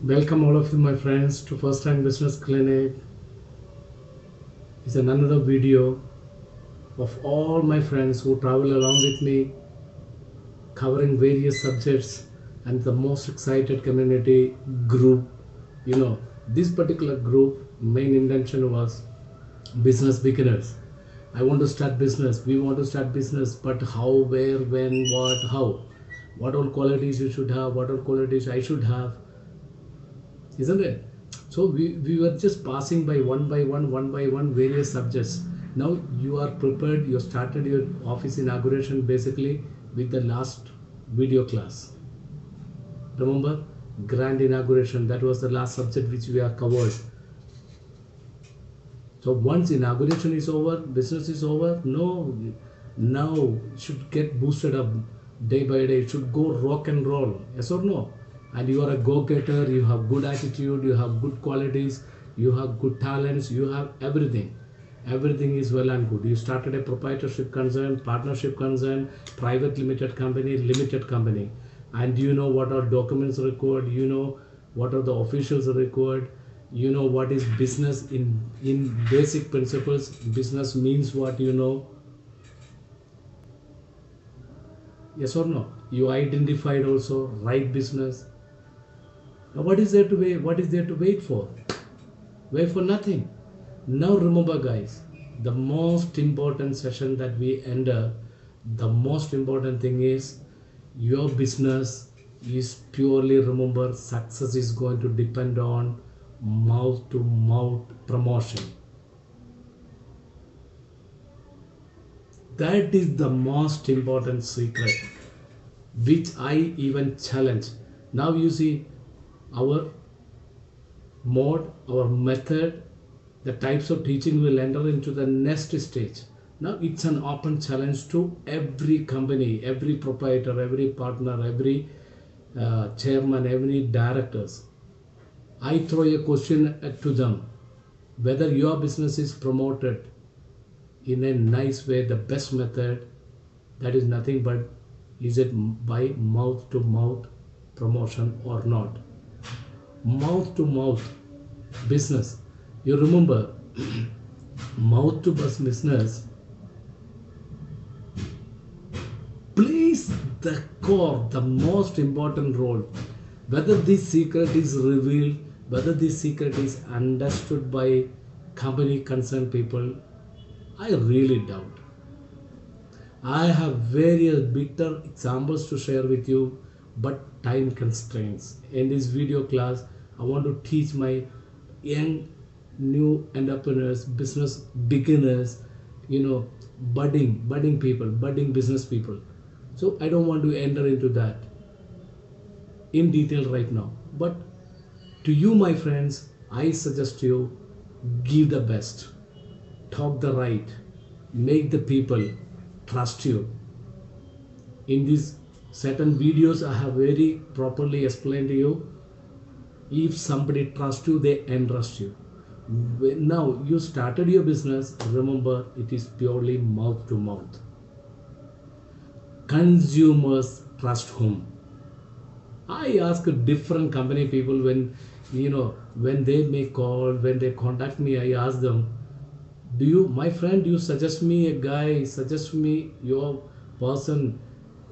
Welcome all of you, my friends, to First Time Business Clinic. It's another video of all my friends who travel along with me, covering various subjects, and the most excited community group. This particular group main intention was business beginners. I want to start business. We want to start business, but how, where, when, what, how? What all qualities you should have? What all qualities I should have? Isn't it? So we were just passing by one various subjects. Now you are prepared, you started your office inauguration basically with the last video class. Remember, grand inauguration, that was the last subject which we are covered. So once inauguration is over, business is over, no, now should get boosted up day by day. It should go rock and roll. Yes or no? And you are a go-getter, you have good attitude, you have good qualities, you have good talents, you have everything. Everything is well and good. You started a proprietorship concern, partnership concern, private limited company. And you know what are documents required, you know what are the officials required, you know what is business in basic principles. Business means what, yes or no? You identified also right business. Now what is there to wait? What is there to wait for? Wait for nothing. Now remember, guys, the most important session that we enter, the most important thing is your business is purely, remember, success is going to depend on mouth to mouth promotion. That is the most important secret, which I even challenge. Now you see our mode, our method, the types of teaching will enter into the next stage. Now it's an open challenge to every company, every proprietor, every partner, every chairman, every directors. I throw a question to them whether your business is promoted in a nice way, the best method, that is nothing but is it by mouth to mouth promotion or not? Mouth to mouth business. You remember, mouth to business plays the core, the most important role. Whether this secret is revealed, whether this secret is understood by company concerned people, I really doubt. I have various bitter examples to share with you, but time constraints. In this video class, I want to teach my young new entrepreneurs, business beginners, budding people, budding business people. So I don't want to enter into that in detail right now. But to you, my friends, I suggest you give the best, talk the right, make the people trust you. In these certain videos, I have very properly explained to you. If somebody trusts you, they entrust you. Now you started your business, remember it is purely mouth to mouth. Consumers trust whom? I ask different company people when they make call, when they contact me, I ask them, do you, my friend, you suggest me a guy, suggest me your person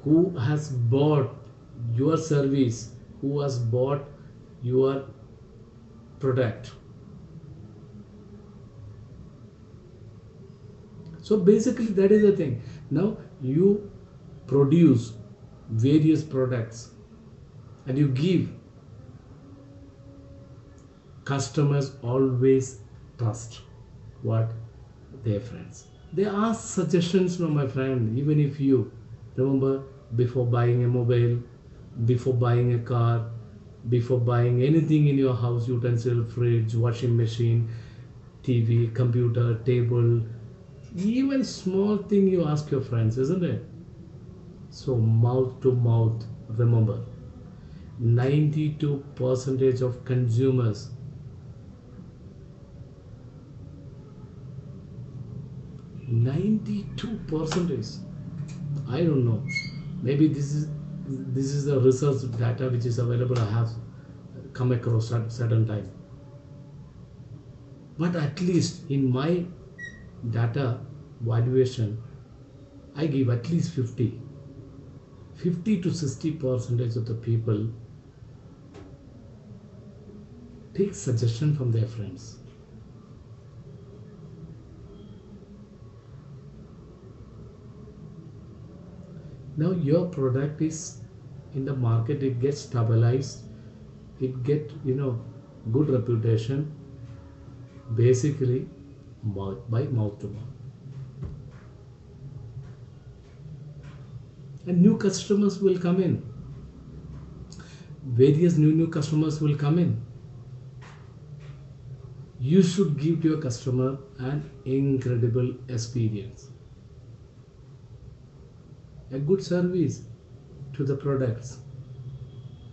who has bought your service, who has bought your product. So basically that is the thing. Now you produce various products and you give, customers always trust what? Their friends. They ask suggestions, no, my friend. Even if you remember, before buying a mobile, before buying a car, before buying anything in your house, utensil, fridge, washing machine, TV, computer, table, even small thing you ask your friends, isn't it? So mouth to mouth, remember, 92% of consumers, 92%, I don't know, maybe this is the research data which is available. I have come across at certain time. But at least in my data valuation, I give at least 50 to 60 percentage of the people take suggestion from their friends. Now your product is in the market, it gets stabilized, it get good reputation, basically by mouth to mouth, and new customers will come in. Various new customers will come in. You should give to your customer an incredible experience, a good service to the products.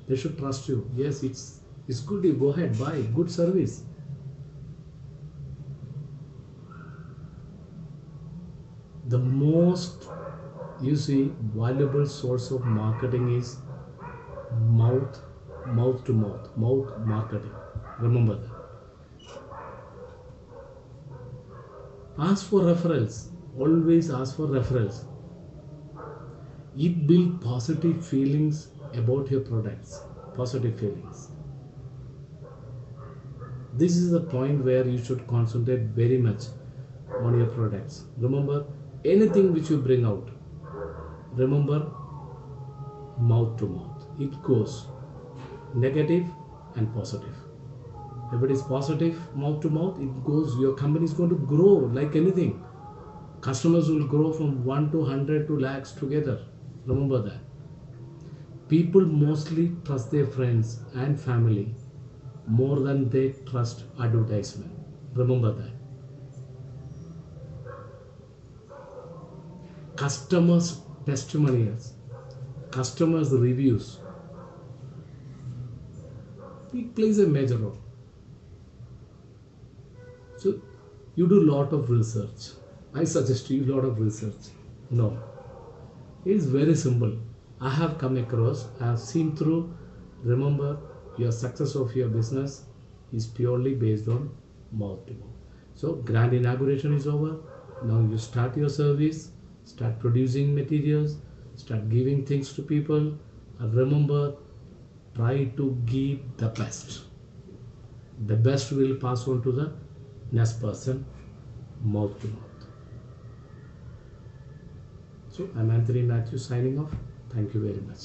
They should trust you. Yes, it's good, you go ahead, buy good service. The most, you see, valuable source of marketing is mouth mouth marketing. Remember that. Ask for referrals. Always ask for referrals. It builds positive feelings about your products. Positive feelings. This is the point where you should concentrate very much on your products. Remember, anything which you bring out, remember, mouth to mouth. It goes negative and positive. If it is positive, mouth to mouth, it goes, your company is going to grow like anything. Customers will grow from 1 to 100 to lakhs together. Remember that. People mostly trust their friends and family more than they trust advertisement. Remember that. Customers' testimonials, customers' reviews, it plays a major role. So you do a lot of research. I suggest you a lot of research. No, it is very simple. I have come across, I have seen through. Remember, your success of your business is purely based on mouth to mouth. So grand inauguration is over. Now you start your service, start producing materials, start giving things to people. And remember, try to give the best. The best will pass on to the next person, mouth to mouth. So I'm Anthony Matthews signing off. Thank you very much.